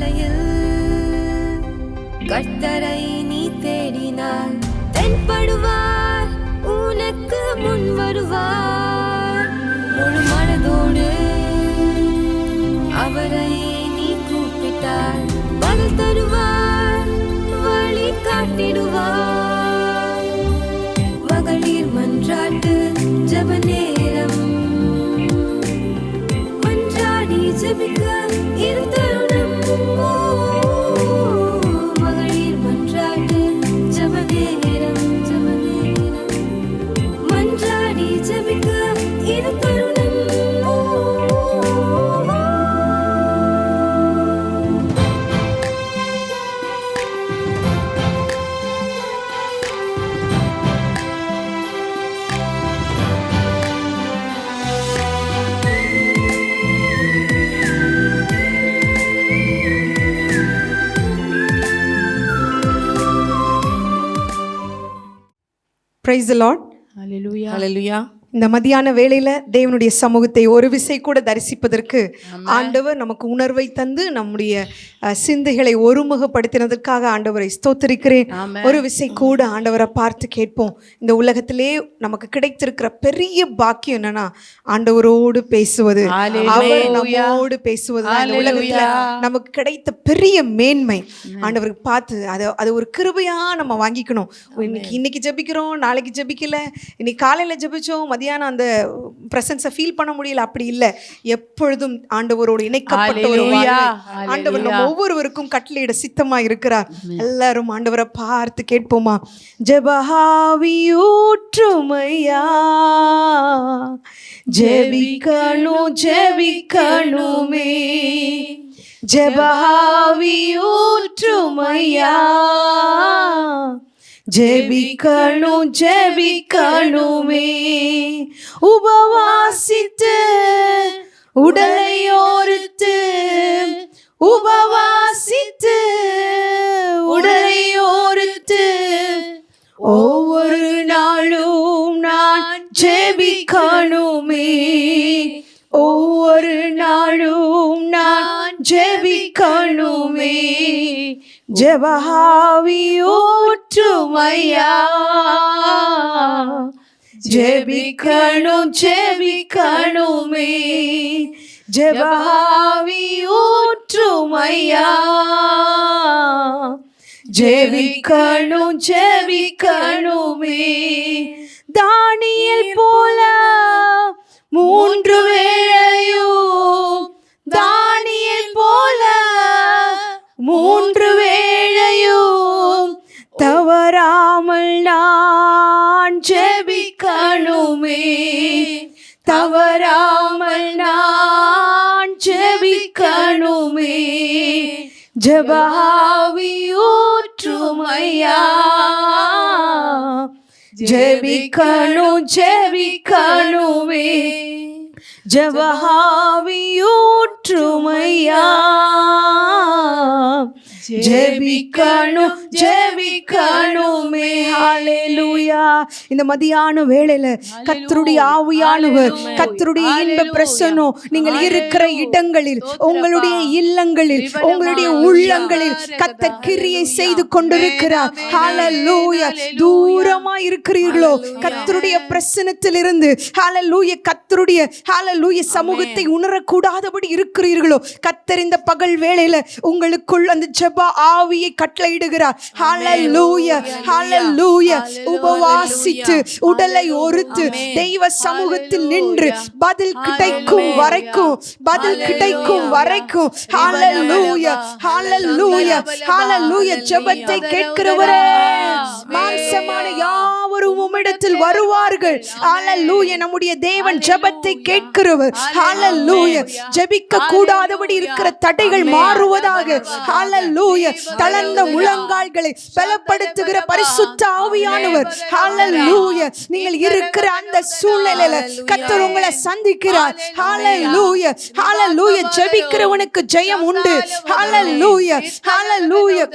பாதையில் கர்த்தரை நீ தேடினார், தென்படுவார், உனக்கு முன் வருவார். முழு மனதோடு அவரை நீ கூப்பிட்டார், பதில் தருவார், வழி காட்டிடுவார். மகளிர் மன்றாட்டு ஜெப நேரம், மன்றாடி ஜெபிக்க இரு தருணம். மகளிர் மன்றாட்டு ஜெப நேரம், மன்றாடி ஜெபிக்க இரு தருணம். Praise the Lord. Hallelujah. Hallelujah. இந்த மதியான வேளையில தேவனுடைய சமூகத்தை ஒரு விசை கூட தரிசிப்பதற்கு ஆண்டவர் நமக்கு உணர்வை தந்து நம்முடைய சிந்தைகளை ஒருமுகப்படுத்தினதற்காக ஆண்டவரை ஸ்தோத்திரிக்கிறேன். ஒரு விசை கூட ஆண்டவரை பார்த்து கேட்போம். இந்த உலகத்திலே நமக்கு கிடைத்திருக்கிற பெரிய பாக்கியம் என்னன்னா ஆண்டவரோடு பேசுவது, அவர் நம்மோடு பேசுவது. இந்த உலகத்துல நமக்கு கிடைத்த பெரிய மேன்மை ஆண்டவருக்கு பார்த்து அது ஒரு கிருபையா நம்ம வாங்கிக்கணும். இன்னைக்கு ஜெபிக்கிறோம், நாளைக்கு ஜெபிக்கல, இன்னைக்கு காலையில ஜெபிச்சோம், மதியானம் அந்த பிரசன்ஸை ஃபீல் பண்ண முடியல, அப்படி இல்லை. எப்பொழுதும் ஆண்டவரோடு இணைக்கப்பட்ட ஒரு ஆண்டவர் நம்ம ஒவ்வொருவருக்கும் கட்டளையிட சித்தமா இருக்கிறார். எல்லாரும் ஆண்டவரை பார்த்து கேட்போமா? ஜெபஹாவியூற்றுமையா, ஜெபிக்கணும் ஜெபிக்கணுமே, ஜெபஹாவியூற்றுமையா, ஜெபிக்கணும் ஜெபிக்கணுமே. உபவாசித்து உடலையோர்த்து, உபவாசித்து உடலையோர்த்து, ஒவ்வொரு நாளும் நான் ஜெபிக்கணுமே, ஒவ்வொரு நாளும் நான் ஜெபிக்கணுமே. ஜெபஹாவியூற்றுமையா, ஜெபிக்கணும் ஜெபிக்கணுமே, ஜெபஹாவியூற்றுமையா, ஜெபிக்கணும் ஜெபிக்கணுமே. தானியேல் போல 3 வேளையும், தானியேல் போல 3 வேளையும் தவறாமல் நான் ஜெபிக்கணுமே, தவறாமல் நான் ஜெபிக்கணுமே. ஜெபஹாவியூற்றுமையா, ஜெபிக்கணும் ஜெபிக்கணுமே, ஜெபஹாவியூற்றுமையா, ஜெபிக்கணும் ஜெபிக்கணுமே. ஹல்லேலூயா. இந்த மதியான வேளையில கர்த்தருடைய ஆவியானவர், கர்த்தருடைய இன்ப பிரசன்னம் நீங்கள் இருக்கிற இடங்களில், உங்களுடைய இல்லங்களில், உங்களுடைய உள்ளங்களில் கர்த்தர் கிரியை செய்து கொண்டிருக்கிறார். ஹல்லேலூயா. தூரமா இருக்கிறீர்களோ, கர்த்தருடைய பிரசன்னத்தில் இருந்து ஹல்லேலூயா, கர்த்தருடைய ஹல்லேலூயா சமூகத்தை உணரக்கூடாதபடி இருக்கிறீர்களோ, கர்த்தர் இந்த பகல் வேளையில உங்களுக்குள் அந்த ஜெப ஆவியை கட்டளையிடுகிறார். ஹல்லேலூயா, ஹல்லேலூயா. உபவாசித்து உடலை ஒருத்து தெய்வ சமூகத்தில் நின்று பதில் கிடைக்கும் வரைக்கும், பதில் கிடைக்கும் வரைக்கும் ஹல்லேலூயா, ஹல்லேலூயா, ஹல்லேலூயா. ஜெபத்தை கேட்கிறவரே, மாம்சமான யாவரும் உம்மிடத்தில் வருவார்கள். ஹல்லேலூயா. நம்முடைய தேவன் ஜெபத்தை கேட்கிறவர். ஹல்லேலூயா. ஜெபிக்க கூடாதபடி இருக்கிற தடைகள் மாறுவதாக. ஹல்லேலூயா. தளர்ந்த முழங்கால்களை பலப்படுத்துகிற பரிசுத்த ஆவியானவர். ஹல்லேலூயா. நீங்கள் இருக்கிற அந்த சூழ்நிலையில கர்த்தர் உங்களை சந்திக்கிறார். ஹல்லேலூயா, ஹல்லேலூயா. ஜெபிக்கிறவனுக்கு ஜெயம் உண்டு. ஹல்லேலூயா, ஹல்லேலூயா.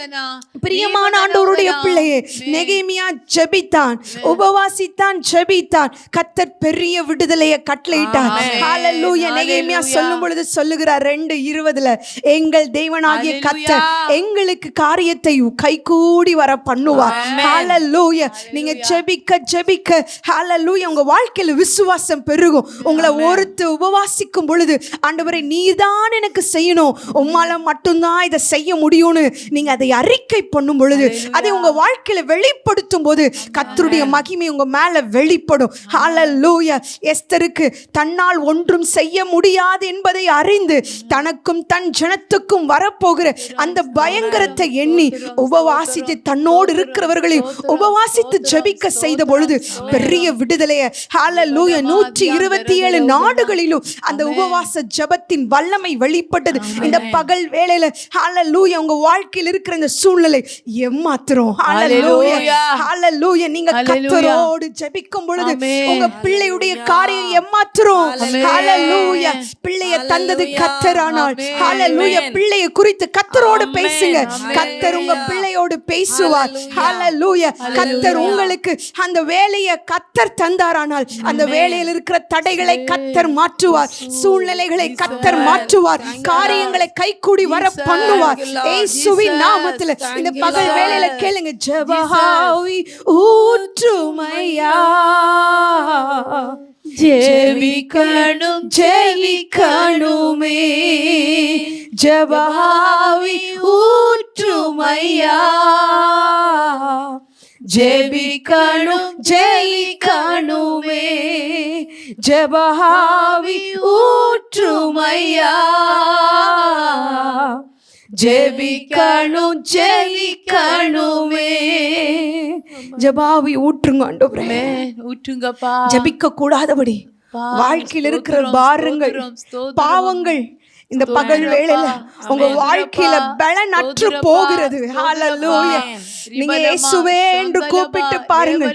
பிரியமான ஆண்டவருடைய பிள்ளையே, நெகேமியா ஜெபித்தான். உபவாசித்தான், ஜெபித்தான். கர்த்தர் பெரிய விடுதலையை கட்டளையிட்டார். ஹalleluya. நெகேமியா சொல்லும் பொழுது சொல்லுகிறார் 2:20, எங்கள் தேவனாகிய கர்த்தர் எங்களுக்கு காரியத்தை கைகூடி வர பண்ணுவார். ஹalleluya. நீங்க ஜெபிக்க ஜெபிக்க ஹalleluya உங்க வாழ்க்கையில விசுவாசம் பெருகும். உங்களை ஒருத்து உபவாசிக்கும் பொழுது ஆண்டவரே நீதான் எனக்கு செய்யணும், உம்மால மட்டும்தான் இதை செய்ய முடியும்னு நீங்க அதை அறிக்கை பண்ணும் பொழுது, அதை உங்க வாழ்க்கையில வெளிப்படுத்தும் போது கர்த்தருடைய மகிமை உங்க மேல வெளிப்படும். ஹalleluya. எஸ்தருக்கு தன்னால் ஒன்றும் செய்ய முடியாது என்பதை அறிந்து தனக்கும் தன் ஜனத்துக்கும் வரப்போகிற அந்த பயங்கரத்தை எண்ணி உபவாசித்து தன்னோடு இருக்கிறவர்களையும் உபவாசித்து ஜெபிக்க செய்த பொழுது பெரிய விடுதலையை ஹalleluya 127 நாடுகளிலும் அந்த உபவாச ஜெபத்தின் வல்லமை வெளிப்பட்டது. இந்த பகல் வேளையில ஹalleluya உங்க வாழ்க்கையில் இருக்கிற இந்த சூழ்நிலை ஏமாத்துறோம். ஹalleluya ஹalleluya. நீங்க கர்த்தரோடு ஜெபிக்கும் பொழுது உங்க பிள்ளையுடைய காரியம் ஏமாத்துறோம். ஹalleluya. பிள்ளையை தந்தது கர்த்தரானால் ஹalleluya பிள்ளையை குறித்து கர்த்தரோடு பேசுங்க. கர்த்தர் உங்க பிள்ளையோடு பேசுவார். ஹalleluya. கர்த்தர் உங்களுக்கு அந்த வேலையை கர்த்தர் தந்தாரானால் அந்த வேலையில் இருக்கிற தடைகளை கர்த்தர் மாற்றுவார், சூழ்நிலைகளை கர்த்தர் மாற்றுவார், காரியங்களை கைகூடி வர பண்ணுவார். இயேசுவின் நாமத்தில் இந்த பகல் வேளையில கேளுங்க. ஜெபஹாவி ஊற்றுமையா, ஜெபிக்கணும் ஜெயிக்கணுமே, ஜெபஹாவி ஊற்றுமையா, ஜெபிக்கணும் ஜெயிக்கணுமே, ஜெபஹாவி ஊற்றுமையா, ஜெபிக்கணும் ஜெயிக்கணுமே. ஜெபாவி ஊற்றுங்க ஆண்டவரே, ஊற்றுங்கப்பா. ஜெபிக்க கூடாதபடி வாழ்க்கையில் இருக்கிற பாரங்கள், பாவங்கள் இந்த பகல் வேளையில உங்க வாழ்க்கையில பலனற்று போகிறது. ஹalleluya. நீங்க இயேசுவே என்று கூப்பிட்டு பாருங்கள்.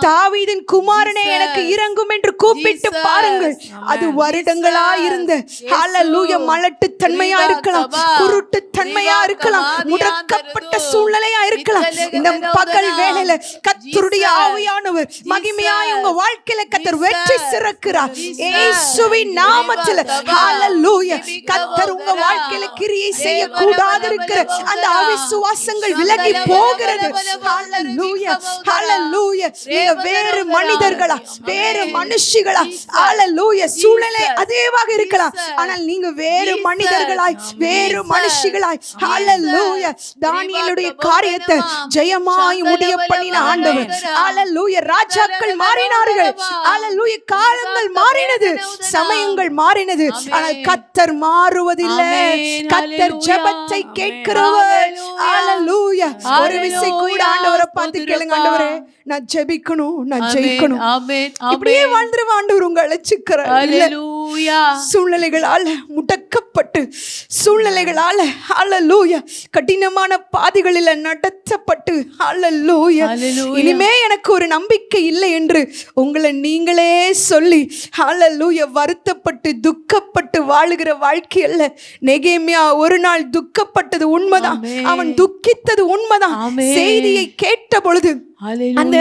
தாவீதின் குமாரனே எனக்கு இரங்கும் என்று கூப்பிட்டு பாருங்கள். அது வருடங்களா இருந்த ஹalleluya மலட்டு தன்மையா இருக்கலாம், குருட்டு தன்மையா இருக்கலாம், முடக்கப்பட்ட சூழ்நிலையா இருக்கலாம். இந்த பகல் வேளையில கர்த்தருடைய ஆவியானவர் மகிமையாய் உங்க வாழ்க்கையில கர்த்தர் வெற்றி சிறக்கிறார். இயேசுவின் நாமத்தில் ஹalleluya. கர்த்தர் உங்க வாழ்க்கையில கிரியை செய்ய கூடாது இருக்கிற அந்த அவிசுவாசங்கள் விலகி போகிறது. ஹalleluya ஹalleluya. நீங்க வேறு மனிதர்களா, வேறு மனுஷிகளா, ஹalleluya சூழ்நிலை அதேவாக இருக்கலாம், ஆனால் நீங்க வேறு மனிதர்களாய், வேறு மனுஷிகளாய், ஹalleluya தானியேலுடைய காரியத்தை ஜெயமாய் முடிய பண்ணின ஆண்டவர். ஹalleluya. ராஜாக்கள் மாறினார்கள், ஹalleluya காலங்கள் மாறினது, சமயங்கள் மாறினது, ஆனால் கர்த்தர் மாறுவதில்லை. கர்த்தர் ஜெபத்தை கேட்கிறவர். ஹalleluya. ஒரு விசை கூட ஆண்டவரை பார்த்து கேளுங்க. ஆண்டவரே நான் ஜெபிக்கணும், நான் ஜெயிக்கணும். இப்படியே வாழ்ந்துருவ ஆண்டவர் உங்க அழைச்சுக்கிறார். சூழ்நிலைகளால முடக்கப்பட்டு, சூழ்நிலைகளால ஹalleluya கடினமான பாதைகளில் நடத்தப்பட்டு ஹalleluya இனிமே எனக்கு ஒரு நம்பிக்கை இல்லை என்று உங்களை நீங்களே சொல்லி ஹalleluya வருத்தப்பட்டு துக்கப்பட்டு வாழுகிற வாழ்க்கை அல்ல. நெகேமியா ஒரு நாள் துக்கப்பட்டது உண்மைதான், அவன் துக்கித்தது உண்மைதான். செய்தியை கேட்ட பொழுது அந்த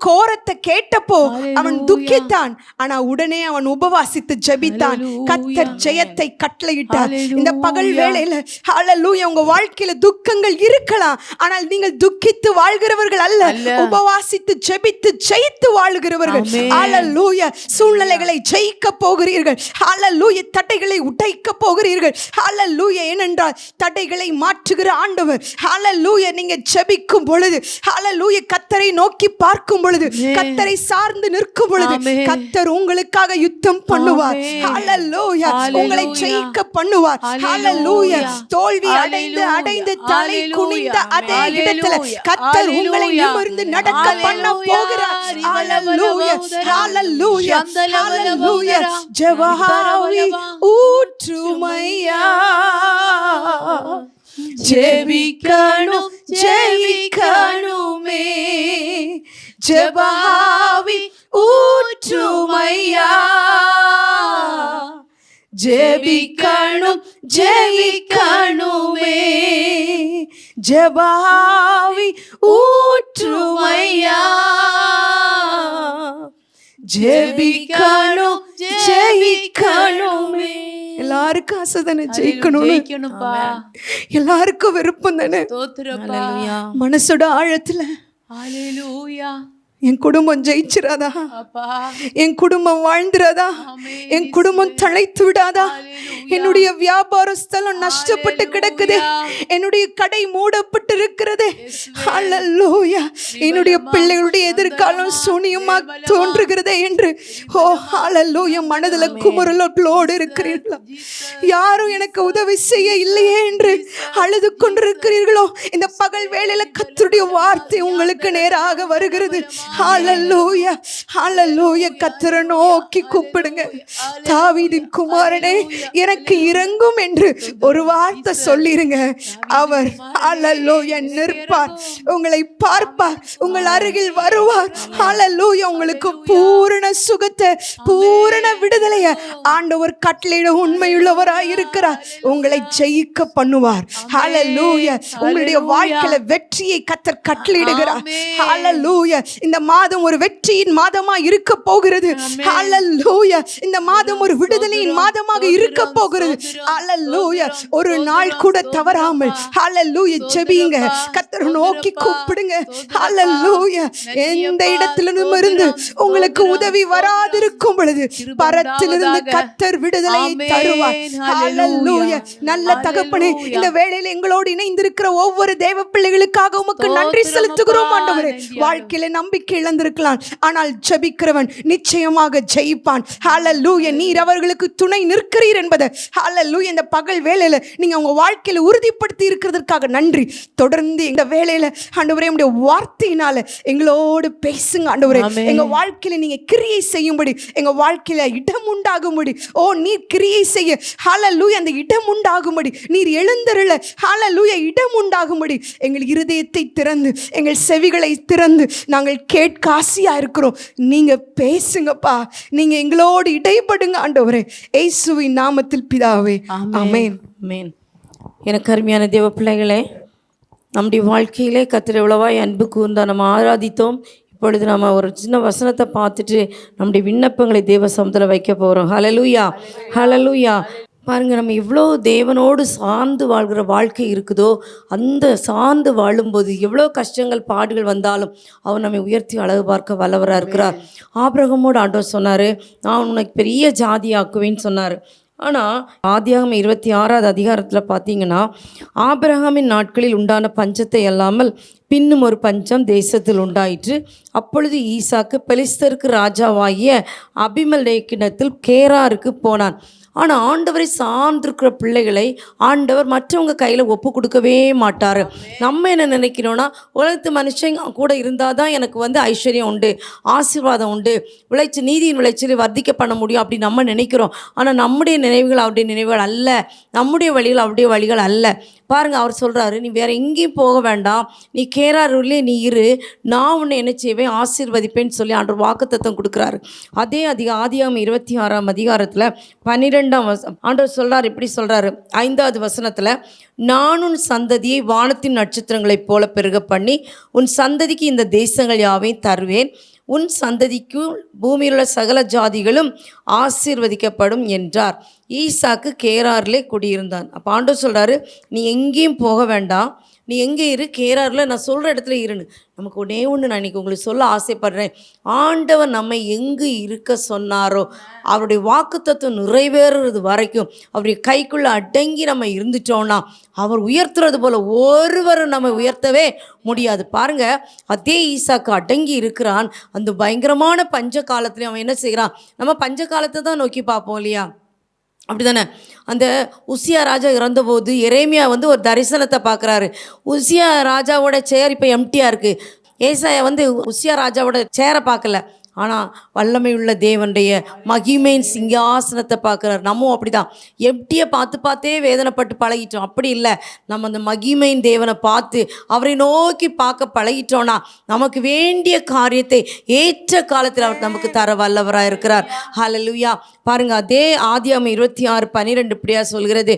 கோரத்தை கேட்டப்போ அவன் துக்கித்தான், ஆனா உடனே அவன் உபவாசித்து ஜெபித்தான். கர்த்தர் ஜெயத்தை கட்டளையிட்டார். இந்த பகல் வேளையில ஹalleluya உங்க வாழ்க்கையில துக்கங்கள் இருக்கலாம், ஆனால் நீங்கள் துக்கித்து வாழ்கிறவர்கள் அல்ல, உபவாசித்து ஜெபித்து ஜெயித்து வாழுகிறவர்கள். ஹalleluya சூழ்நிலைகளை ஜெயிக்க போகிறீர்கள். ஹalleluya தடைகளை உடைக்க போகிறீர்கள். ஹalleluya ஏனென்றால் தடைகளை மாற்றுகிற ஆண்டவர். ஹalleluya நீங்க ஜெபிக்கும் பொழுது, ஹalleluya கர்த்தரை நோக்கி பார்க்கும் பொழுது, கர்த்தரை சார்ந்து நிற்கும் பொழுது கர்த்தர் உங்களுக்காக யுத்தம் பண்ணுவார். ஹalleluya உங்களை ஜெயிக்க பண்ணுவார். ஹalleluya தோல்வி அடைந்து அடைந்து தலை குனிந்த அதே இடத்துல கர்த்தர் உங்களை நிமிர்ந்து நடக்க பண்ண போகிறார். ஹalleluya ஹalleluya ஹalleluya. ஜெபஹாவி ஊற்றுமையா, ஜெபிக்கணும் ஜெயிக்கணுமே, ஜெபஹாவி ஊற்றுமையா, ஜெபிக்கணும் ஜெயிக்கணுமே, ஜெபஹாவி ஊற்றுமையா. ஜெபிக்கணும் ஜெயிக்கணுமே. எல்லாருக்கும் ஆசை தானே ஜெயிக்கணும்னு, ஜெயிக்கணும்பா. எல்லாருக்கும் விருப்பம் தானே. ஸ்தோத்திரப்பா. மனசோட ஆழத்துல ஹல்லேலூயா. என் குடும்பம் ஜெயிச்சிராதா, அப்பா. என் குடும்பம் வாழ்ந்துராதா, ஆமென். என் குடும்பம் தழைத்து விடாதா, என்னுடைய வியாபார ஸ்தலம் நஷ்டப்பட்டு கிடக்குது, என்னுடைய கடை மூடப்பட்டு இருக்கிறது, ஹல்லேலூயா, என்னுடைய பிள்ளைகளுடைய எதிர்காலம் சூனியமா தோன்றுகிறதே என்று ஓ ஹல்லேலூயா மனதில் குமுறலோடு இருக்கிறீர்களா? யாரும் எனக்கு உதவி செய்ய இல்லையே என்று அழுது கொண்டிருக்கிறீர்களோ? இந்த பகல் வேளையில கர்த்தருடைய வார்த்தை உங்களுக்கு நேராக வருகிறது. ஹல்லேலூயா, ஹல்லேலூயா. கர்த்தரை நோக்கி கூப்பிடுங்க. தாவீதின் குமாரனே எனக்கு இரங்கும் என்று ஒரு வார்த்தை சொல்லிருங்க. அவர் ஹல்லேலூயா நிற்பார், உங்களை பார்ப்பார், உங்கள் அருகில் வருவார். ஹல்லேலூயா. உங்களுக்கு பூரண சுகத்தை, பூரண விடுதலையை ஆண்டவர் கட்டளையிட உண்மையுள்ளவராய் இருக்கிறார். உங்களை ஜெயிக்க பண்ணுவார். ஹல்லேலூயா. உங்களுடைய வாழ்க்கையில வெற்றியை கர்த்தர் கட்டளையிடுகிறார். ஹல்லேலூயா. இந்த மாதம் ஒரு வெற்றியின் மாதமா இருக்க போகிறது. ஹல்லேலூயா. இந்த மாதம் ஒரு விடுதலையின் மாதமாக இருக்க போகிறது. ஹல்லேலூயா. ஒரு நாள் கூட தவறாமல் ஹல்லேலூயா ஜெபிங்க. கர்த்தரை நோக்கி கூப்பிடுங்க. ஹல்லேலூயா. எந்த இடத்திலிருந்தும் இருந்து உங்களுக்கு உதவி வராதிருக்கும் பொழுது பரத்திலிருந்து கர்த்தர் விடுதலையை தருவார். ஹல்லேலூயா. நல்ல தகப்பனே, இந்த வேளையில் எங்களோடு இணைந்திருக்கிற ஒவ்வொரு தேவ பிள்ளைகளுக்காக உமக்கு நன்றி செலுத்துகிறோம் ஆண்டவரே. வாழ்க்கையில நம்பிக்கை இழந்திருக்கலாம், ஆனால் ஜெபிக்கிறவன் நிச்சயமாக ஜெயிப்பான். ஹல்லேலூயா. நீர் அவர்களுக்கு துணை நிற்கிறீர் என்பதை ஹல்லேலூயா இந்த பகல் வேளையில நீங்க உங்க வாழ்க்கையில உறுதிப்படுத்தி இருக்கிறதற்காக நன்றி. தொடர்ந்து இந்த வேளையில ஆண்டவரே உம்முடைய வார்த்தையினால எங்களோடு பேசுங்க ஆண்டவரே. எங்க வாழ்க்கையில நீங்க கிரியை செய்யும்படி, எங்க வாழ்க்கையில இடம் உண்டாகும்படி, ஓ நீர் கிரியை செய்ய ஹல்லேலூயா அந்த இடம் உண்டாகும்படி, நீர் எழுந்தருள ஹல்லேலூயா இடம் உண்டாகும்படி எங்கள் இருதயத்தை திறந்து, எங்கள் செவிகளை திறந்து நாங்கள் கேட்க ஆசையா இருக்கிறோம். நீங்க பேசுங்கப்பா, நீங்க எங்களோடு இடைப்படுங்க ஆண்டவரே. இயேசுவின் நாமத்தில் பிதாவே, ஆமென். ஆமென். எனக்கு அருமையான தேவ பிள்ளைகளே, நம்முடைய வாழ்க்கையிலே கர்த்தர் எவ்வளவாய் அன்பு கூர்ந்தா நம்ம ஆராதித்தோம். இப்பொழுது நம்ம ஒரு சின்ன வசனத்தை பார்த்துட்டு நம்முடைய விண்ணப்பங்களை தேவ சமூகத்தில் வைக்க போகிறோம். ஹல்லேலூயா, ஹல்லேலூயா. பாருங்கள், நம்ம எவ்வளோ தேவனோடு சார்ந்து வாழ்கிற வாழ்க்கை இருக்குதோ, அந்த சார்ந்து வாழும்போது எவ்வளோ கஷ்டங்கள் பாடுகள் வந்தாலும் அவர் நம்மை உயர்த்தி அழகு பார்க்க வல்லவராக இருக்கிறார். ஆபிரகாமோடு ஆண்டவர் சொன்னார், நான் உனக்கு பெரிய ஜாதி ஆக்குவேன்னு சொன்னார். ஆனால் ஆதியாகமம் 26வது அதிகாரத்தில் பார்த்தீங்கன்னா, ஆபிரகாமின் நாட்களில் உண்டான பஞ்சத்தை அல்லாமல் பின்னும் ஒரு பஞ்சம் தேசத்தில் உண்டாயிற்று. அப்பொழுது ஈசாக்கு பெலிஸ்தருக்கு ராஜாவாகிய அபிமெலேக்கிடத்தில் கேராருக்கு போனான். ஆனால் ஆண்டவரை சார்ந்திருக்கிற பிள்ளைகளை ஆண்டவர் மற்றவங்க கையில் ஒப்பு கொடுக்கவே மாட்டார். நம்ம என்ன நினைக்கிறோன்னா, உலகத்து மனுஷன் கூட இருந்தால் தான் எனக்கு ஐஸ்வர்யம் உண்டு, ஆசீர்வாதம் உண்டு, நீதியின் விளைச்சலை வர்த்திக்க பண்ண முடியும் அப்படி நம்ம நினைக்கிறோம். ஆனால் நம்முடைய நினைவுகள் அவருடைய நினைவுகள் அல்ல, நம்முடைய வழிகள் அவருடைய வழிகள் அல்ல. பாருங்கள், அவர் சொல்கிறாரு, நீ வேறு எங்கேயும் போக வேண்டாம், நீ கேராரூர்லேயே நீ இரு, நான் உன்னை என்ன செய்வேன், ஆசீர்வதிப்பேன்னு சொல்லி ஆண்டவர் வாக்குத்தத்தம் கொடுக்குறாரு. அதே ஆதியாகமம் 26ஆம் அதிகாரத்தில் 12ஆம் ஆண்டவர் சொல்கிறார், இப்படி சொல்கிறாரு 5வது வசனத்தில், நான் உன் சந்ததியை வானத்தின் நட்சத்திரங்களைப் போல பெருக பண்ணி உன் சந்ததிக்கு இந்த தேசங்கள் யாவையும் தருவேன், உன் சந்ததிக்கு பூமியில் உள்ள சகல ஜாதிகளும் ஆசீர்வதிக்கப்படும் என்றார். ஈசாக்கு கேராரிலே குடியிருந்தான். அப்போ ஆண்டவர் சொல்கிறாரு, நீ எங்கேயும் போக வேண்டாம், நீ எங்கே இரு, கேராரில் நான் சொல்கிற இடத்துல இருன்னு. நமக்கு ஒன்றே ஒன்று நான் இன்றைக்கி உங்களுக்கு சொல்ல ஆசைப்படுறேன். ஆண்டவர் நம்மை எங்கு இருக்க சொன்னாரோ அவருடைய வாக்குத்தத்தம் நிறைவேறுறது வரைக்கும் அவருடைய கைக்குள்ளே அடங்கி நம்ம இருந்துட்டோன்னா அவர் உயர்த்துறது போல் ஒருவரும் நம்ம உயர்த்தவே முடியாது. பாருங்கள், அதே ஈசாக்கு அடங்கி இருக்கிறான். அந்த பயங்கரமான பஞ்ச காலத்துலேயும் அவன் என்ன செய்கிறான், நம்ம பஞ்ச காலத்தை தான் நோக்கி பார்ப்போம் இல்லையா? அப்படி தானே? அந்த உசியா ராஜா இறந்தபோது எரேமியா ஒரு தரிசனத்தை பார்க்குறாரு. உசியா ராஜாவோட சேர் இப்போ எம்டியாக இருக்குது. ஏசாயா உசியா ராஜாவோட சேரை பார்க்கல, ஆனால் வல்லமையுள்ள தேவனுடைய மகிமையின் சிங்காசனத்தை பார்க்குறாரு. நம்மவும் அப்படி தான் எம்டியை பார்த்தே வேதனைப்பட்டு பழகிட்டோம். அப்படி இல்லை, நம்ம அந்த மகிமையின் தேவனை பார்த்து அவரை நோக்கி பார்க்க பழகிட்டோன்னா நமக்கு வேண்டிய காரியத்தை ஏற்ற காலத்தில் அவர் நமக்கு தர வல்லவராக இருக்கிறார். ஹல்லேலூயா. பாருங்கள், அதே ஆதியாகமம் 26:12 இப்படியா சொல்கிறது,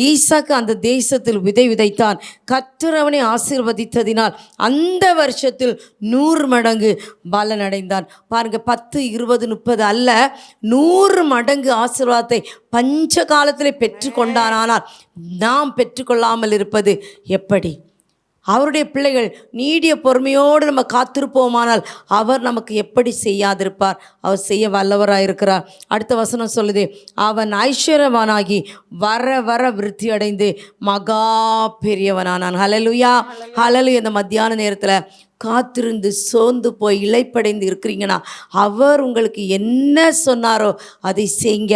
ஈசாக்கு அந்த தேசத்தில் விதை விதைத்தான், கர்த்தர் அவனை ஆசீர்வதித்ததினால் அந்த வருஷத்தில் 100 மடங்கு பலன் அடைந்தான். பாருங்கள், பாருங்க 10, 20, 30 அல்ல 100 மடங்கு ஆசீர்வாதத்தை பஞ்ச காலத்திலே பெற்றுக்கொண்டானால் நாம் பெற்றுக்கொள்ளாமல் இருப்பது எப்படி? அவருடைய பிள்ளைகள் நீடிய பொறுமையோடு நம்ம காத்திருப்போமானால் அவர் நமக்கு எப்படி செய்யாதிருப்பார்? அவர் செய்ய வல்லவராக இருக்கிறார். அடுத்த வசனம் சொல்லுது, அவன் ஐஸ்வர்யவானாகி வர வர விருத்தி அடைந்து மகா பெரியவனானான். ஹல்லேலூயா, ஹல்லேலூயா. இந்த மத்தியான நேரத்தில் காத்திருந்து சோர்ந்து போய் இளைப்படைந்து இருக்கிறீங்கன்னா, அவர் உங்களுக்கு என்ன சொன்னாரோ அதை செய்ங்க.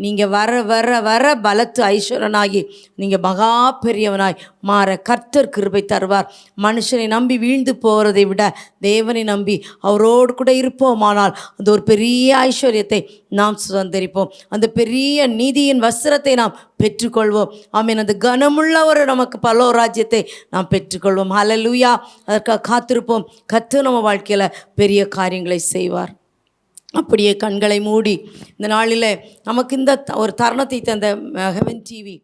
நீங்கள் வர வர வர பலத்து ஐஸ்வரனாகி நீங்கள் மகா பெரியவனாய் மாற கர்த்தர் கிருபை தருவார். மனுஷனை நம்பி வீழ்ந்து போகிறதை விட தேவனை நம்பி அவரோடு கூட இருப்போமானால் அந்த ஒரு பெரிய ஐஸ்வர்யத்தை நாம் சுதந்திரிப்போம். அந்த பெரிய நீதியின் வஸ்திரத்தை நாம் பெற்றுக்கொள்வோம். ஆமீன். அந்த கனமுள்ள ஒரு நமக்கு பரலோகராஜ்யத்தை நாம் பெற்றுக்கொள்வோம். ஹல்லேலூயா. அதற்காக காத்திருப்போம். கர்த்தர் நம்ம வாழ்க்கையில் பெரிய காரியங்களை செய்வார். அப்படியே கண்களை மூடி இந்த நாளில் நமக்கு இந்த ஒரு தருணத்தை தந்த ஹெவன் டிவி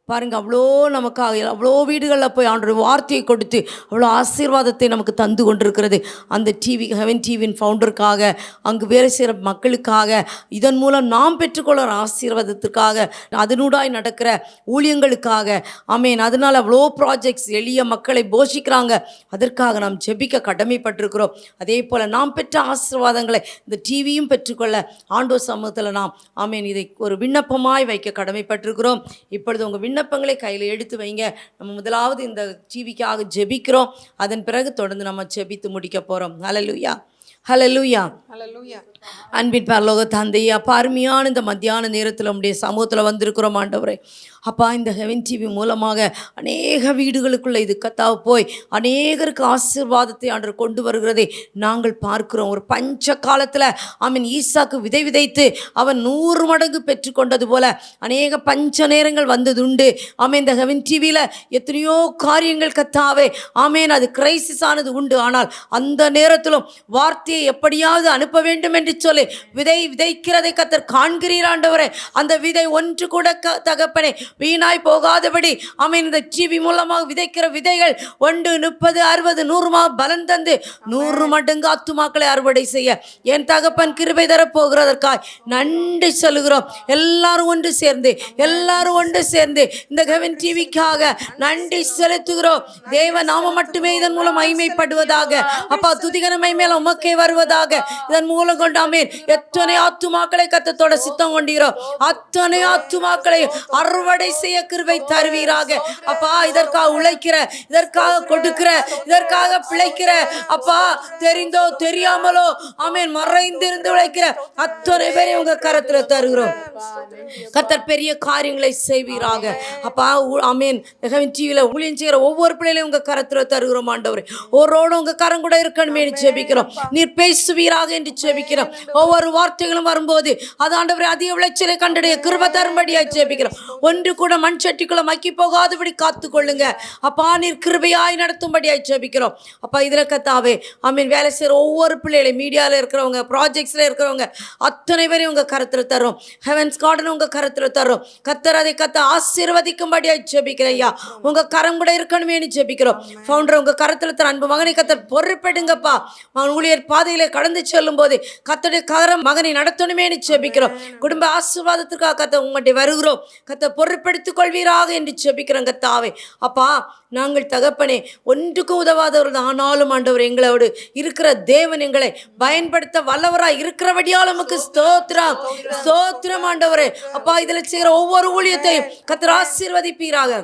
பாருங்கள், அவ்வளோ நமக்காக அவ்வளோ வீடுகளில் போய் ஆண்டோட வார்த்தையை கொடுத்து அவ்வளோ ஆசீர்வாதத்தை நமக்கு தந்து கொண்டிருக்கிறது. அந்த டிவி ஹெவன் டிவியின் ஃபவுண்டருக்காக, அங்கு வேலை செய்கிற மக்களுக்காக, இதன் மூலம் நாம் பெற்றுக்கொள்கிற ஆசீர்வாதத்துக்காக, அதனூடாய் நடக்கிற ஊழியங்களுக்காக, ஆமேன். அதனால் அவ்வளோ ப்ராஜெக்ட்ஸ் எளிய மக்களை போஷிக்கிறாங்க. அதற்காக நாம் ஜெபிக்க கடமைப்பட்டிருக்கிறோம். அதே போல் நாம் பெற்ற ஆசீர்வாதங்களை இந்த டிவியும் பெற்றுக்கொள்ள ஆண்டோர் சமூகத்தில் நாம் ஆமேன் இதை ஒரு விண்ணப்பமாய் வைக்க கடமைப்பட்டிருக்கிறோம். இப்பொழுது உங்கள் விண்ணப்பங்களை கையில் எடுத்து வைங்க. நம்ம முதலாவது இந்த டிவிக்காக ஜெபிக்கிறோம். அதன் பிறகு தொடர்ந்து நம்ம ஜெபித்து முடிக்க போகிறோம். ஹல்லேலூயா, ஹல்லேலூயா, ஹல்லேலூயா. அன்பின் பரலோக தந்தையே, அப்பா அருமையான இந்த மத்தியான நேரத்தில் உம்முடைய சமூகத்தில் வந்திருக்கிறோம் ஆண்டவரே. அப்பா இந்த ஹெவன் டிவி மூலமாக அநேக வீடுகளுக்குள்ளே இது கத்தாவை போய் அநேகருக்கு ஆசீர்வாதத்தை ஆண்டவர் கொண்டு வருகிறதை நாங்கள் பார்க்கிறோம். ஒரு பஞ்ச காலத்தில் அவன் ஈசாக்கு விதை விதைத்து அவன் 100 மடங்கு பெற்றுக்கொண்டது போல அநேக பஞ்ச நேரங்கள் வந்ததுண்டு. ஆமேன். இந்த ஹெவன் டிவியில் எத்தனையோ காரியங்கள் கத்தாவே ஆமேன் அது கிரைசிஸ் ஆனது உண்டு. ஆனால் அந்த நேரத்திலும் வார்த்தையை எப்படியாவது அனுப்ப வேண்டும் என்று சொல்லி விதைக்கிறதை கத்தர் காண்கிறீர் ஆண்டவரே. அந்த விதை ஒன்று கூட தகப்பனே வீணாய் போகாதபடி ஆமீன் இந்த டிவி மூலமாக விதைக்கிற விதைகள் 1, 30, 60, 100 பலன் தந்து 100 மடங்கு ஆத்துமாக்களை அறுவடை செய்ய என் தகப்பன் கிருபை தரப்போகிறதற்காய் நன்றி சொல்லுகிறோம். எல்லாரும் ஒன்று சேர்ந்து இந்த ஹெவன் டிவிக்காக நன்றி செலுத்துகிறோம். தேவ நாமம் மட்டுமே இதன் மூலம் மகிமைப்படுவதாக. அப்பா துதிகன மகிமை உமக்கே வருவதாக. இதன் மூலம் கொண்டாமே எத்தனை ஆத்துமாக்களை கர்த்தரோட சித்தம் கொண்டீரோ அத்தனை ஆத்துமாக்களை அறுவடை செய்ய கிருபை தருவீராக. அப்பா இதற்காக உழைக்கிற, இதற்காக கொடுக்கிற, இதற்காக பிழைக்கிற, அப்பா தெரிந்தோ தெரியாமலோ ஆமேன் மறைந்திருந்து உழைக்கிற அத்தனை பேரை உங்க கரத்துல தருகிறோம். கர்த்தர் பெரிய காரியங்களை செய்வீராக. அப்பா ஆமேன் ஹெவன் டிவியில் ஊழியம் செய்கிற ஒவ்வொரு பிள்ளைகளையும் உங்க கரத்துல தருகிறோம் ஆண்டவரே. ஒருவரோடு உங்க கரம் கூட இருக்கணுமே ஜெபிக்கிறோம். நீர் பேசுவீராக என்று ஜெபிக்கிறோம். ஒவ்வொரு வார்த்தைகளும் வரும்போது அது ஆண்டவரே அதிக விளைச்சலை கண்டடைய கிருபை தரும்படியாய் ஜெபிக்கிறோம். ஒன்று கூட மண் சட்டிக்குள்ள மக்கி போகாதபடி காத்து கொள்ளுங்க. அப்பா நீர் கிருபையாய் நடத்தும்படியாய் ஜெபிக்கிறோம். அப்பா இதில் கத்தாவே ஆமீன் வேலை செய்கிற ஒவ்வொரு பிள்ளைகளையும் மீடியாவில் இருக்கிறவங்க, ப்ராஜெக்ட்ஸில் இருக்கிறவங்க அத்தனை பேரையும் உங்கள் கருத்தில் தரும். ஹெவன்ஸ் கார்டன் உங்கள் கருத்தில் தரும். கத்தர் அதை ஆசீர்வதிக்கும்படியாய் ஜெபிக்கிறேன். ஐயா உங்கள் கரம் கூட இருக்கணுமேனு ஜெபிக்கிறோம். ஃபவுண்டர் உங்கள் கருத்தில் தர அன்பு மகனை கத்தர் பொறுப்பெடுங்கப்பா. அவன் ஊழியர் பாதையிலே கடந்து செல்லும் போது கத்தருடைய கரம் மகனை நடத்தணுமேனு ஜெபிக்கிறோம். குடும்ப ஆசீர்வாதத்திற்காக கத்த உங்கள்கிட்ட வருகிறோம். கத்த பொறுப்பெடுத்துக் கொள்வீராக என்று ஜெபிக்கிறோம் கத்தாவே. அப்பா நாங்கள் தகப்பனே ஒன்றுக்கும் உதவாதவர்கள், ஆனாலும் ஆண்டவர் எங்களோடு இருக்கிற தேவன் எங்களை பயன்படுத்த வல்லவராய் இருக்கிறபடியால் நமக்கு ஸ்தோத்திரம் ஸ்தோத்திரம் ஆண்டவரே. அப்பா இதில் செய்கிற ஒவ்வொரு ஊழியத்தையும் கர்த்தர் ஆசீர்வதிப்பீராக.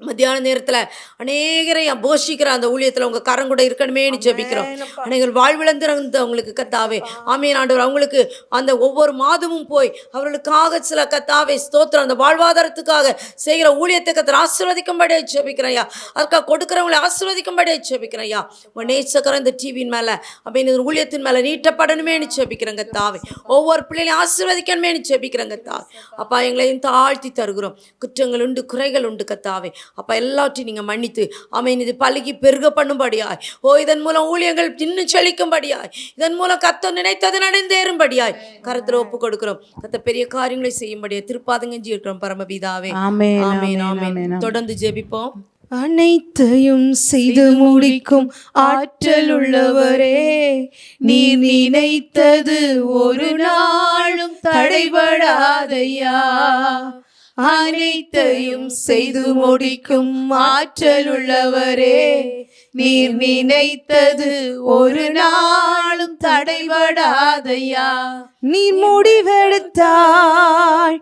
மத்தியான நேரத்தில் அநேகரை போஷிக்கிற அந்த ஊழியத்தில் உங்கள் கரம் கூட இருக்கணுமேனு ஜெபிக்கிறோம். அநேகர் வாழ்விழந்திருந்தவங்களுக்கு கத்தாவே ஆமீன் ஆண்டவர் அவங்களுக்கு அந்த ஒவ்வொரு மாதமும் போய் அவர்களுக்காக சில கத்தாவே ஸ்தோத்திரம் அந்த வாழ்வாதாரத்துக்காக செய்கிற ஊழியத்தை கத்தர் ஆசீர்வதிக்கும்படியாக ஜெபிக்கிறேன்யா. அதுக்காக கொடுக்குறவங்களை ஆசீர்வதிக்கும்படியாக ஜெபிக்கிறேன்யா. உங்கள் நேசக்கரம் இந்த டிவியின் மேலே அப்படின்னு ஊழியத்தின் மேலே நீட்டப்படணுமேனு ஜெபிக்கிறேங்க தாவே. ஒவ்வொரு பிள்ளைகளையும் ஆசீர்வதிக்கணுமேனு ஜெபிக்கிறேங்க தாவே. அப்பா எங்களையும் தாழ்த்தி தருகிறோம். குற்றங்கள் உண்டு, குறைகள் உண்டு கத்தாவே. அப்போ எல்லாத்தையும் நீங்கள் மன்னித்து ஆமீன் இது பழுகி பெருக பண்ணும்படியாய் இதன் மூலம் ஊழியங்கள் இன்னும் செழிக்கும்படியாய் இதன் மூலம் கர்த்தர் நினைத்தது நடந்தேறும்படியாய் கர்த்தர் ஒப்பு கொடுக்கிறோம். கர்த்தர் பெரிய காரியங்களை செய்யும்படியாய் திருப்பாதங்கஞ்சி இருக்கிறோம் பரமபிதாவே. ஆமென் ஆமென் ஆமென். தொடர்ந்து ஜெபிப்போம். அனைத்தையும் செய்து முடிக்கும் ஆற்றல் உள்ளவரே, நீர் நினைத்தது ஒரு நாளும் தடைபடாதையா. அனைத்தையும் செய்து முடிக்கும் ஆற்றல் உள்ளவரே, நீர் நினைத்தது ஒரு நாளும் தடைபடாதையா. நீர் முடிவெடுத்தால்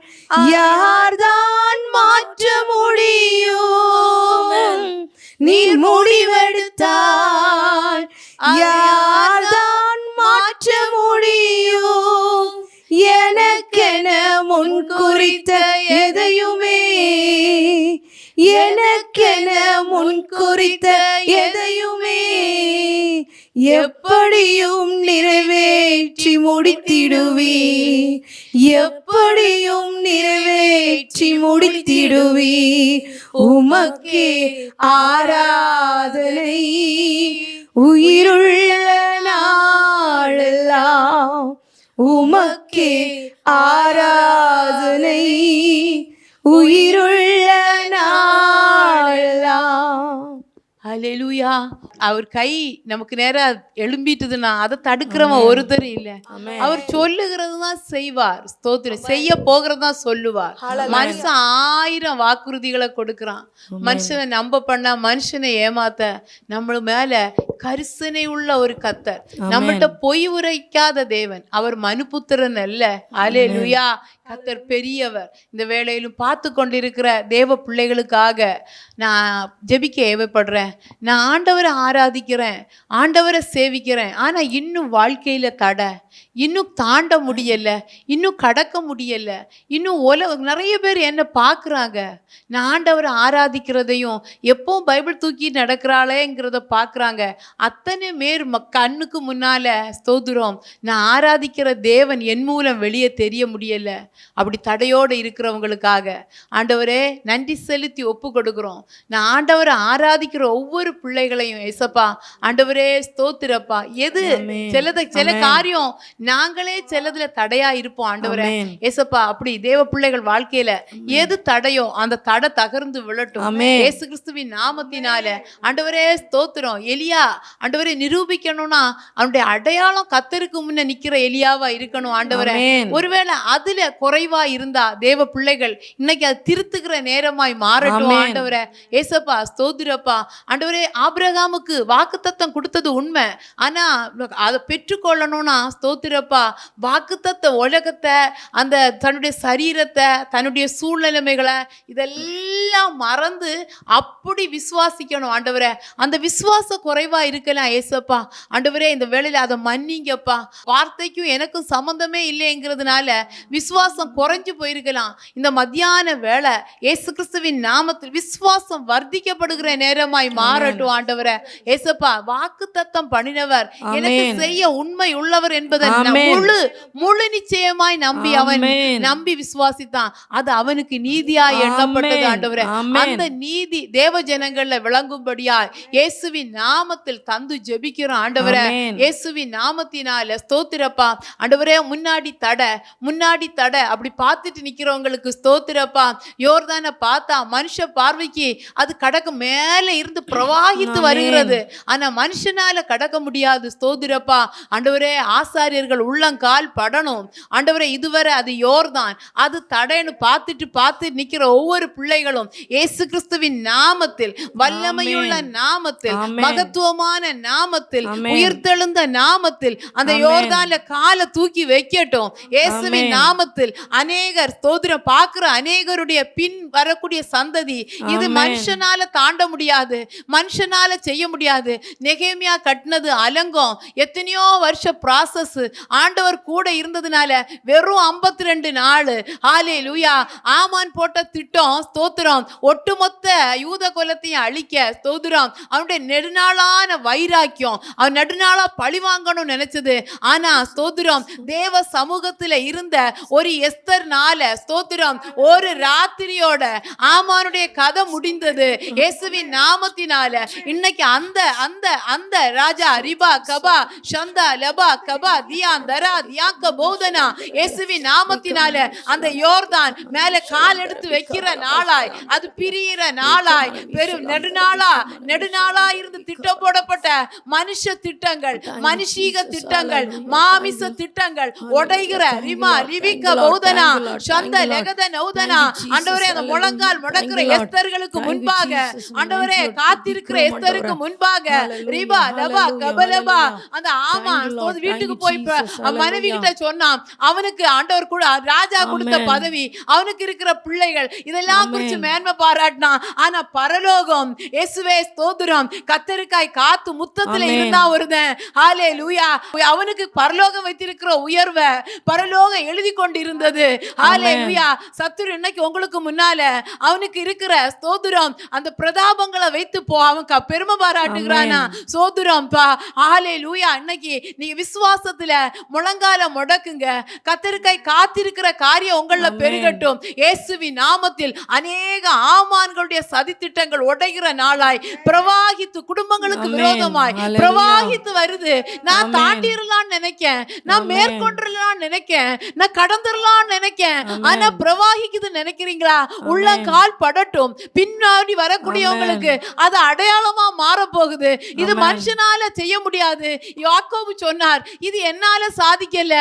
யார்தான் மாற்ற முடியும்? நீர் முடிவெடுத்தால் யார்தான் மாற்ற முடியும்? எனக்கென முன்குறித்த எதையுமே, எனக்கென முன்குறித்த எதையுமே எப்படியும் நிறைவேற்றி முடித்திடுவி, எப்படியும் நிறைவேற்றி முடித்திடுவி. உமக்கே ஆராதனை உயிருள்ள நாளெல்லாம், உமக்கே ஆராதனை உயிருள்ள நாளெல்லாம். ஹல்லேலூயா. அவர் கை நமக்கு நேரா எழும்பிட்டுதுன்னா அதை தடுக்கிறவன் ஒருத்தரும் இல்ல. அவர் சொல்லுகிறது தான் செய்வார். ஸ்தோத்திரம். செய்ய போகிறது தான் சொல்லுவார். மனுஷன் 1000 வாக்குறுதிகளை கொடுக்கிறான். மனுஷனை நம்ப பண்ண, மனுஷனை ஏமாத்த, நம்மள மேல கரிசனை உள்ள ஒரு கர்த்தர், நம்மகிட்ட பொய் உரைக்காத தேவன். அவர் மனுபுத்திரன் அல்ல. ஹல்லேலூயா. கர்த்தர் பெரியவர். இந்த வேளையிலும் பார்த்து கொண்டிருக்கிற தேவ பிள்ளைகளுக்காக நான் ஜெபிக்க ஏவப்படுறேன். நான் ஆண்டவரை ஆராதிக்கிறேன், ஆண்டவரை சேவிக்கிறேன், ஆனா இன்னும் வாழ்க்கையில தடை, இன்னும் தாண்ட முடியல, இன்னும் கடக்க முடியல, இன்னும் நிறைய பேர் என்ன பார்க்குறாங்க. நான் ஆண்டவரை ஆராதிக்கிறதையும் எப்பவும் பைபிள் தூக்கி நடக்கிறாளேங்கிறத பார்க்குறாங்க. அத்தனை பேர் கண்ணுக்கு முன்னால ஸ்தோத்திரம், நான் ஆராதிக்கிற தேவன் என் மூலம் வெளியே தெரிய முடியல. அப்படி தடையோடு இருக்கிறவங்களுக்காக ஆண்டவரே நன்றி செலுத்தி ஒப்பு கொடுக்குறோம். நான் ஆண்டவரை ஆராதிக்கிற ஒவ்வொரு பிள்ளைகளையும் ஏசப்பா ஆண்டவரே ஸ்தோத்திரப்பா. எது சில காரியம் நாங்களே சிலதுல தடையா இருப்போம் ஆண்டவரே ஏசப்பா. அப்படி தேவ பிள்ளைகள் வாழ்க்கையில எது தடையோ அந்த தடை தகர்ந்து விழட்டும் இயேசு கிறிஸ்துவின் நாமத்தினால. ஆண்டவரே ஸ்தோத்திரம். எலியா ஆண்டவரே நிரூபிக்கணும்னா அவனுடைய அடையாளம் கர்த்தருக்கு முன்ன நிக்கிற எலியாவா இருக்கணும் ஆண்டவரே. ஒருவேளை அதுல குறைவா இருந்தா தேவ பிள்ளைகள் இன்னைக்கு அது திருத்துக்கிற நேரமாய் மாறட்டும் ஆண்டவரே ஏசப்பா. ஸ்தோத்திரப்பா. ஆண்டவரே ஆபிரகாமுக்கு வாக்குத்தத்தம் கொடுத்தது உண்மை. ஆனா அதை பெற்றுக்கொள்ளணும்னா ஸ்தோத்திரப்பா வாக்குத்தத்த உலகத்தை, அந்த தன்னுடைய சரீரத்தை, தன்னுடைய சூழ்நிலைமைகளை இதெல்லாம் மறந்து அப்படி விசுவாசிக்கணும் ஆண்டவரே. அந்த விசுவாச குறைவா இருக்கலாம் ஏசப்பா. ஆண்டவரே இந்த வேளையில அதை மன்னிங்கப்பா. வார்த்தைக்கும் எனக்கும் சம்பந்தமே இல்லைங்கிறதுனால விசுவாசம் குறைஞ்சு போயிருக்கலாம். இந்த மத்தியான வேளை இயேசு கிறிஸ்துவின் நாமத்தில் விசுவாசம் வர்த்திக்கப்படுகிற நேரமாய் மாறட்டும் ஆண்டவரே ஏசப்பா. வாக்குத்தத்தம் பண்ணினவர் எனக்கு செய்ய உண்மை உள்ளவர் என்பதை முழு நிச்சயமாய் நம்பி அவன் நம்பி விசுவாசித்தான். அது அவனுக்கு நீதியாய் எண்ணப்பட்டது ஆண்டவரே. அந்த நீதி தேவ ஜனங்கள்ல விளங்கும்படியாய் இயேசுவின் நாமத்தில் தந்து ஜெபிக்கிறோம் ஆண்டவரே. இயேசுவின் நாமத்தினால ஸ்தோத்திரப்பா. ஆண்டவரே முன்னாடி தடை அப்படி பார்த்துட்டு நிக்கிறவங்களுக்கு ஸ்தோத்திரப்பா. யோர்தானை பார்த்தா மனுஷ பார்வைக்கு அது கடக்க மேல இருந்து பிரவாகித்து வருகிறது. ஆனா மனுஷனால கடக்க முடியாது ஸ்தோத்திரப்பா. ஆண்டவரே ஆசாரியர்கள் உள்ளங்கால் படணும் ஆண்டவரே. இதுவரை அது யோர்தான், அது தடைன்னு பார்த்துட்டு நிக்கிற ஒவ்வொரு பிள்ளைகளும் இயேசு கிறிஸ்துவின் நாமத்தில், வல்லமையுள்ள நாமத்தில், மகத்துவமான நாமத்தில், உயிர்த்தெழுந்த நாமத்தில் அந்த யோர்தான்ல காலை தூக்கி வைக்கட்டும் இயேசுவின் நாமத்தில். அநேகர் ஸ்தோத்திரம் பார்க்கிற அநேகருடைய பின் வரக்கூடிய சந்ததி இது மனுஷனால தாண்ட முடியாது, மனுஷனால செய்ய முடியாது. நெகேமியா கட்டினது அலங்கம், எத்தனையோ வருஷ ப்ராசஸ். ஆண்டவர் கூட இருந்ததுனால வெறும் 52 நாள். ஹல்லேலூயா. ஆமான் போட்ட திட்டம் ஸ்தோத்திரம் ஒட்டுமொத்த யூத குலத்தையும் அழிக்க ஸ்தோத்திரம். அவனுடைய நெடுநாளான வைராக்கியம், அவன் நெடுநாளா பழி வாங்கணும்னு நினைச்சது. ஆனா ஸ்தோத்திரம் தேவ சமூகத்துல இருந்த ஒரு எஸ்தர்னால ஸ்தோத்திரம் ஒரு ராத்திரியோட ஆமானுடைய கதை முடிந்தது இயேசுவின் நாமத்தினால. இன்னைக்கு அந்த அந்த அந்த ராஜா ரிபா கபா ஷந்தா லபா கபா தியா தரா தியாக்க போதனா இயேசுவின் நாமத்தினால அந்த யோர்தான் மேல கால் எடுத்து வைக்கிற நாளாய், அது பிரியிற நாளாய், பெரும் நெடுநாளா இருந்து திட்டம் போடப்பட்ட மனுஷ திட்டங்கள், மனுஷீக திட்டங்கள், மாமிச திட்டங்கள் உடைகிற ரிமா லிவிக்க பௌதனா சந்த லெகத நௌதனா. ஆண்டவரே, அந்த முழங்கால் முடக்கிற எஸ்தர்களுக்கு முன்பாக, ஆண்டவரே காத்திருக்கிற எஸ்தருக்கு முன்பாக, ரிபா லபா கபலபா அந்த ஆமான் வீட்டுக்கு போய் மனைவி கிட்ட சொன்னான். அவனுக்கு ஆண்டவர் கூட ராஜா கொடுத்த பதவி, அவனுக்கு இருக்கிற பிள்ளைகள், இதெல்லாம் குறித்து மேன்மை பாராட்டினான். ஆனா பரலோகம், இயேசுவே ஸ்தோத்திரம், கத்தரிக்காய் காத்து முத்தத்துல இருந்தா ஒருதன், ஹல்லேலூயா, அவனுக்கு பரலோகம் வைத்திருக்கிற உயர்வை பரலோகம் எழுதி கொண்டு இருந்தது. ஹல்லேலூயா. சத்துரு இன்னைக்கு உங்களுக்கு முன்னால அவனுக்கு இருக்கிற ஸ்தோத்திரம் அந்த பிரதாபங்களை வைத்து அவன் பெருமை பாராட்டுகிறானா? ஸ்தோத்திரம் பா. ஹல்லேலூயா. இன்னைக்கு நீங்க விசுவாசத்துல முழங்கால முடக்குங்க. கத்தரிக்காய் காத்திருக்கிற காரியம் உங்கள பெருகட்டும். இயேசுவின் நாமத்தில் அநேக ஆமான்களுடைய சதித்திட்டங்கள் உடைகிற நாளாய் பிரவாகித்து குடும்பங்களுக்கு விரோதமாய் பிரவாகித்து வருது. நான் தாண்டிரலாம்னு நினைக்கேன், நான் மேற்கொண்டுலாம் நினைக்கேன், நான் கடந்துடலாம்னு நினைக்கேன். ஆனா பிரவாகிக்குது நினைக்கிறீங்களா? உள்ள கால் படட்டும். பின்னாடி வரக்கூடியவங்களுக்கு அது அடையாளமா மாற போகுது. இது மனுஷனால செய்ய முடியாது. யாக்கோபு சொன்னார், இது என்னால சாதிக்கல,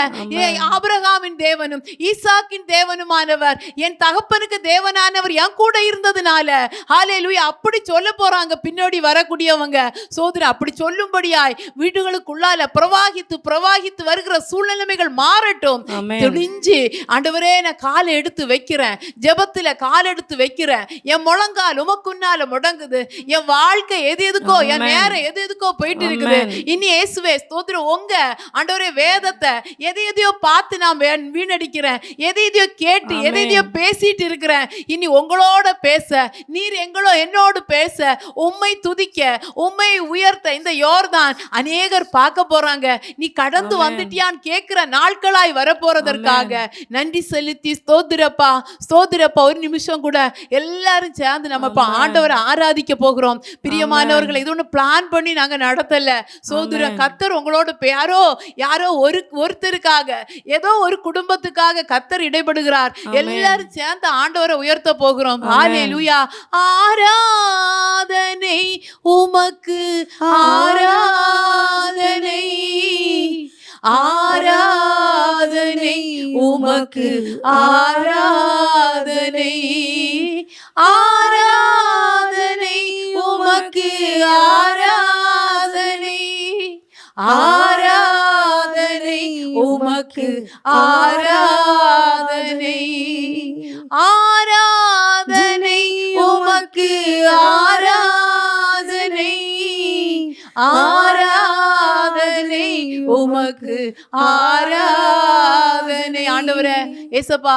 ஆபிரகாமின் தேவனும் ஈசாக்கின் தேவனுமானவர், என் தகப்பனுக்கு தேவனானவர் என் கூட இருந்ததுனால. ஹல்லேலூயா. அப்படி சொல்ல போறாங்க பின்னாடி வரக்கூடியவங்க. சோதரர், அப்படி சொல்லும்படியாய் வீடுகளுக்குள்ளால பிரவாகித்து வருகிற சூழ்நிலைமைகள் மாறட்டும். துணிஞ்சு ஆண்டவரே, நான் காலை எடுத்து வைக்கிறேன், ஜெபத்துல கால் எடுத்து வைக்கிறேன், என் முழங்கால் உமக்குன்னால முடங்குது, என் வாழ்க்கை எதுக்கோ, என் நேரம் எதுக்கோ போயிட்டு இருக்குது. இனி இயேசுவே ஸ்தோத்திரம், உங்க ஆண்டவரே வேதத்தை எதையோ பார்த்து நான் வீணடிக்கிறேன், எதையோ கேட்டு எதையோ பேசிட்டு இருக்கிறேன். இனி உங்களோட பேச, நீர் என்னோடு பேச, உம்மை துதிக்க, உம்மை உயர்த்த இந்த யோர்தான் அநேகர் பார்க்க போறாங்க. நீ கடந்து வந்துட்டியான்னு கேட்கிற நாட்களாய் வரப்போறதற்காக நன்றி செலுத்தி ஸ்தோத்திரப்பா. ஒரு நிமிஷம் கூட எல்லாரும் சேர்ந்து நம்ம ஆண்டவரை ஆராதிக்க போகிறோம். பிரியமானவர்களை, இது ஒண்ணு பிளான் பண்ணி நாங்க நடத்தல. சோதர கர்த்தர் உங்களோட யாரோ ஒருத்தருக்காக, ஏதோ ஒரு குடும்பத்துக்காக கர்த்தர் இடைபடுகிறார். எல்லாரும் சேர்ந்து ஆண்டவரை உயர்த்த போகிறோம். ஹல்லேலூயா. ஆராதனை உமக்கு, ஆராதனை, ஆராதனை உமக்கு, ஆராதனை, ஆராதனை உமக்கு, ஆராதனை, ஆராதனை உமக்கு, ஆராதனை, ஆராதனை உமக்கு, ஆராதனை, ஆராதனை உமக்கு, ஆராதனை. ஆண்டவரே, ஏசப்பா,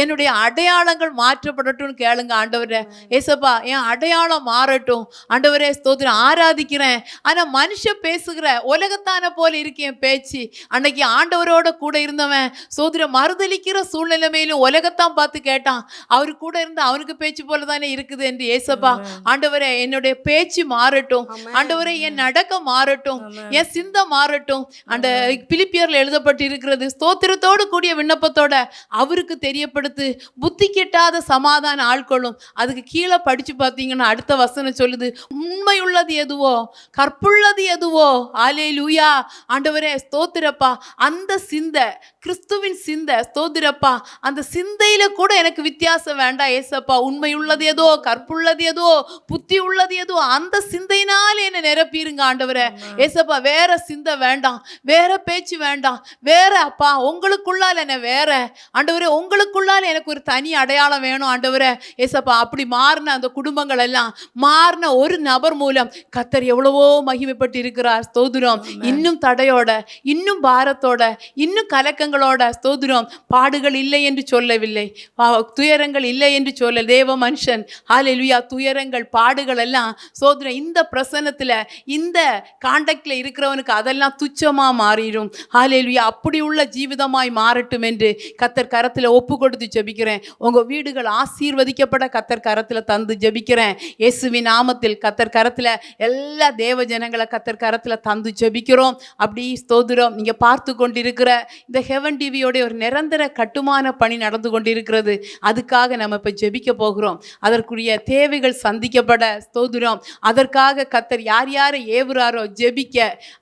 என்னுடைய அடையாளங்கள் மாற்றப்படட்டும் கேளுங்க. ஆண்டவரே, ஏசப்பா, என் அடையாளம் மாறட்டும். ஆண்டவரே ஸ்தோத்திரம், ஆராதிக்கிறேன். ஆனா மனுஷன் பேசுகிற உலகத்தான போல இருக்கு என் பேச்சு. அன்னைக்கு ஆண்டவரோட கூட இருந்தவன் ஸ்தோத்திரம் மறுதலிக்கிற சூழ்நிலைமையிலும் உலகத்தான் பார்த்து கேட்டான். அவரு கூட இருந்து அவனுக்கு பேச்சு போல தானே இருக்குது என்று. ஏசப்பா ஆண்டவரே, என்னுடைய பேச்சு மாறட்டும். ஆண்டவரே, என் நடக்க மாறட்டும், என் சிந்தை மாறட்டும். அந்த பிலிப்பியர்ல எழுதப்பட்டு இருக்கிறது, ஸ்தோத்திரத்தோடு கூடிய விண்ணப்பத்தோட அவருக்கு தெரியப்படுத்து, புத்தி கெட்டாத சமாதான ஆட்களும். அதுக்கு கீழே படிச்சு பார்த்தீங்கன்னா அடுத்த வசனம் சொல்லுது, உண்மை உள்ளது எதுவோ, கற்புள்ளது எதுவோ. ஹல்லேலூயா. ஆண்டவரே ஸ்தோத்திரப்பா, அந்த சிந்தை கிறிஸ்துவின் சிந்தை. ஸ்தோத்திரப்பா, அந்த சிந்தையில கூட எனக்கு வித்தியாசம் வேண்டாம். ஏசப்பா, உண்மை உள்ளது ஏதோ, கற்புள்ளது ஏதோ, புத்தி உள்ளது ஏதோ, அந்த சிந்தையினால என்னை நிரப்பிருங்க ஆண்டவரே. ஏசப்பா, வேற சிந்தை வேண்டாம், வேற பேச்சு வேண்டாம், வேற அப்பா உங்களுக்குள்ளால என்ன வேற. ஆண்டவரே, உங்களுக்குள்ளால எனக்கு ஒரு தனி அடையாளம் வேணும் ஆண்டவரே. ஏசப்பா, அப்படி மாறின அந்த குடும்பங்கள் எல்லாம், மாறின ஒரு நபர் மூலம் கர்த்தர் எவ்வளவோ மகிமைப்பட்டு இருக்கிறார். ஸ்தோத்திரம். இன்னும் தடையோட, இன்னும் பாரத்தோட, இன்னும் கலக்கங்களோட. ஸ்தோத்திரம். பாடுகள் இல்லை என்று சொல்லவில்லை, துயரங்கள் இல்லை என்று சொல்ல தேவ மனுஷன். ஹல்லேலூயா. துயரங்கள், பாடுகள் எல்லாம் ஸ்தோத்திரம் இந்த பிரசன்னத்துல, இந்த காண்டக்ட்ல இருக்கிறவனுக்கு அதெல்லாம் துச்சமா மாறிடும். ஹல்லேலூயா. அப்படி உள்ள ஜீவிதமாய் மாறட்டும் என்று கர்த்தர் கரத்தில் ஒப்பு கொடுத்து ஜெபிக்கிறேன். உங்க வீடுகள் ஆசீர்வதிக்கப்பட கர்த்தர் கரத்தில் தந்து ஜெபிக்கிறேன். இயேசுவின் நாமத்தில் கர்த்தர் கரத்தில் எல்லா தேவ ஜனங்களை கர்த்தர் கரத்தில் தந்து ஜெபிக்கிறோம். அப்படி ஸ்தோத்திரம். நீங்க பார்த்து கொண்டிருக்கிற இந்த ஹெவன் டிவியோட ஒரு நிரந்தர கட்டுமான பணி நடந்து கொண்டிருக்கிறது. அதுக்காக நம்ம இப்ப ஜெபிக்க போகிறோம். அதற்குரிய தேவைகள் சந்திக்கப்பட ஸ்தோத்திரம். அதற்காக கர்த்தர் யார் யாரை ஏவுறாரோ ஜெபிக்க,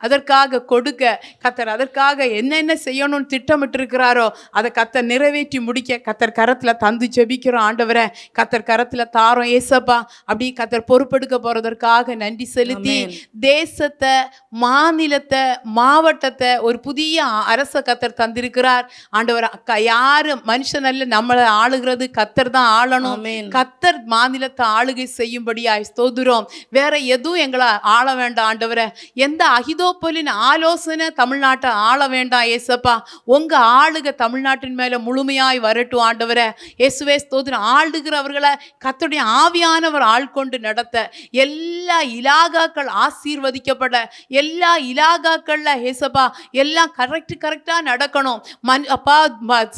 அதற்காக கொடுக்க, கர்த்தர் அதற்காக என்னென்ன செய்யணும்னு திட்டமிட்டு இருக்கிறாரோ அதை கர்த்தர் நிறைவேற்றி முடிக்க கர்த்தர் கரத்துல தந்து ஜெபிக்கிறோம். ஆண்டவரை கர்த்தர் கரத்துல தாரோம் ஏசப்பா. அப்படி கர்த்தர் பொறுப்பெடுக்க போறதற்காக நன்றி செலுத்தி தேசத்தை, மாநிலத்தை, மாவட்டத்தை ஒரு புதிய அரச கர்த்தர் தந்திருக்கிறார். ஆண்டவர் யாரு மனுஷன் அல்ல, நம்மளை ஆளுகிறது கர்த்தர் தான் ஆளணும். கர்த்தர் மாநிலத்தை ஆளுகை செய்யும்படியாய் ஸ்தோத்திரம். வேற எதுவும் எங்களை ஆள வேண்டாம் ஆண்டவரை. எந்த அகிதோப்போலின் ஆலோசனை தமிழ்நாட்டை ஆள வேண்டாம் ஏசப்பா. உங்க ஆளுக தமிழ்நாட்டின் மேல முழுமையாய் வரட்டும் ஆண்டவரை. இயேசுவே ஸ்தோத்திரம். ஆளுகிறவர்களை கர்த்தருடைய ஆவியானவர் ஆள்கொண்டு நடத்த, எல்லா இலாகாக்கள் ஆசீர்வதிக்கப்பட, எல்லா இலாகாக்கள்ல ஏசப்பா எல்லாம் கரெக்டா நடக்கணும். அப்பா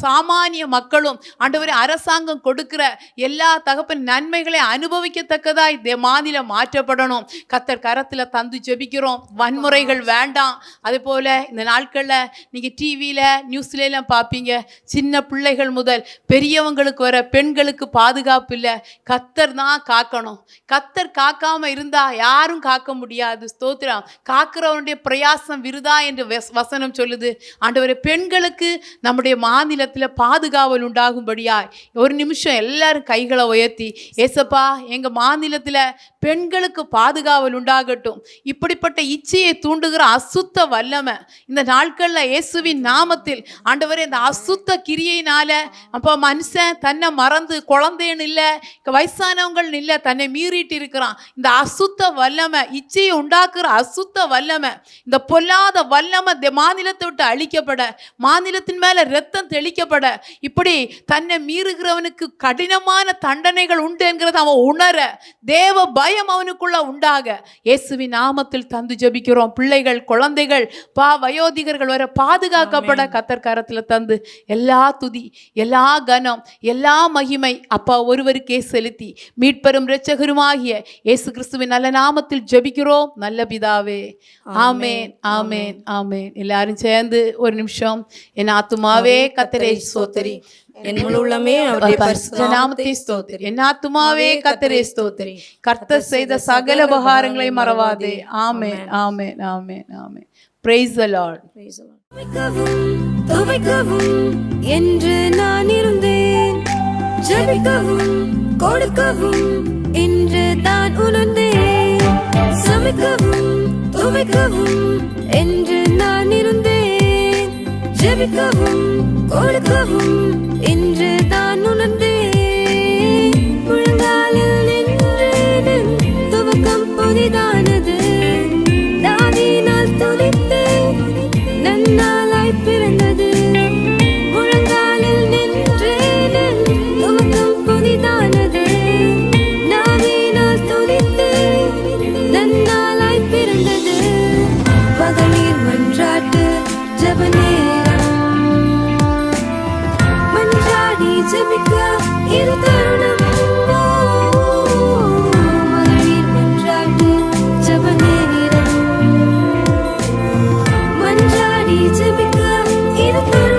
சாமானிய மக்களும் ஆண்டவரே அரசாங்கம் கொடுக்கிற எல்லா தகப்பன் நன்மைகளை அனுபவிக்கத்தக்கதாய் மாநிலம் மாற்றப்படணும். கர்த்தர் கரத்துல தந்து ஜெபிக்கிறோம். வன்முறைகள் வேண்டாம். அதே போல இந்த நாட்கள்ல நீங்க டிவியில நியூஸ்ல எல்லாம் பார்ப்பீங்க, சின்ன பிள்ளைகள் முதல் பெரியவங்களுக்கு வர பெண்களுக்கு பாதுகாப்பு இல்லை. கர்த்தர் தான் காக்கணும். கர்த்தர் காக்காம இருந்தா யாரும் காக்க முடியாது. ஸ்தோத்திரம். காக்கிறவனுடைய பிரயாசம் விருதா என்று வசனம் சொல்லுது. ஆண்டவரே பெண்களுக்கு நம்முடைய மாநிலத்துல பாதுகாவல் உண்டாகும்படியாய் ஒரு நிமிஷம் எல்லாரும் கைகளை உயர்த்தி, ஏசப்பா எங்க மாநிலத்துல பெண்களுக்கு பாதுகாவல் உண்டாகட்டும். இப்படிப்பட்ட இச்சையை தூண்டுகிற அசுத்த வல்லமை இந்த நாட்கள்ல இயேசுவின் நாமத்தில் ஆண்டவரே இந்த அசுத்த கிரியையினால அப்போ மனுஷன் தன்னை மறந்து குழந்தைன்னு இல்லை, வயசானவங்கள் இல்லை, தன்னை மீறிட்டு இருக்கிறான். இந்த அசுத்த வல்லமை, இச்சையை உண்டாக்குற அசுத்த வல்லமை, இந்த பொல்லாத வல்லமை மாநிலத்தை விட்டு அழிக்கப்பட, மாநிலத்தின் மேல ரத்தம் தெளிக்கப்பட, இப்படி தன்னை மீறுகிறவனுக்கு கடினமான தண்டனைகள் உண்டு என்கிறத அவன் உணர, தேவ பயம் அவனுக்குள்ள உண்டாக இயேசுவின் நாமத்தில் தந்து ஜெபிக்கிறோம். பிள்ளைகள், குழந்தைகள், வயோதிகர்கள் வர பாதுகாக்கப்பட கர்த்தர் கரத்துல தந்து எல்லா துதி, எல்லா கனம், எல்லா மகிமை அப்பா ஒருவருக்கே செலுத்தி மீட்பெரும் இரட்சகருமாகிய இயேசு கிறிஸ்துவின் நல்ல நாமத்தில் ஜெபிக்கிறோம் நல்ல பிதாவே. ஆமேன், ஆமேன், ஆமேன். எல்லாரும் சேர்ந்து ஒரு நிமிஷம். என் ஆத்துமாவே கர்த்தரை ஸ்தோத்திரி, என் முழு உள்ளமே அவருடைய பரிசுத்த நாமத்தை ஸ்தோத்திரி. என் ஆத்துமாவே கர்த்தரை ஸ்தோத்திரி, கர்த்தர் செய்த சகல உபகாரங்களை மறவாதே. ஆமென், ஆமென், ஆமென், ஆமென். Praise the Lord. துவைக்கவும் என்று நான் இருந்தேன், ஜெபிக்கவும் கொடுக்கவும் என்று நான் உணர்ந்தேன். சமைக்கவும் துவைக்கவும் என்று நான் இருந்தேன், ஜெபிக்கவும் கொடுக்கவும் என்று நான் உணர்ந்தேன். முழங்காலில் நின்று துவக்கம் புதிதானது, தாவீதினால் துதித்தேன், நன்னாளாய் பிறந்தது. முழங்காலில் நின்று துவக்கம் புதிதானது, தாவீதினால் துதித்தேன், நன்னாளாய் பிறந்தது. மகளிர் மன்றாட்டு ஜெப நேரம், மன்றாடி ஜெபிக்க இது தருணம். மகளிர் மன்றாட்டு ஜெப நேரம், மன்றாடி ஜெபிக்க இது தருணம்.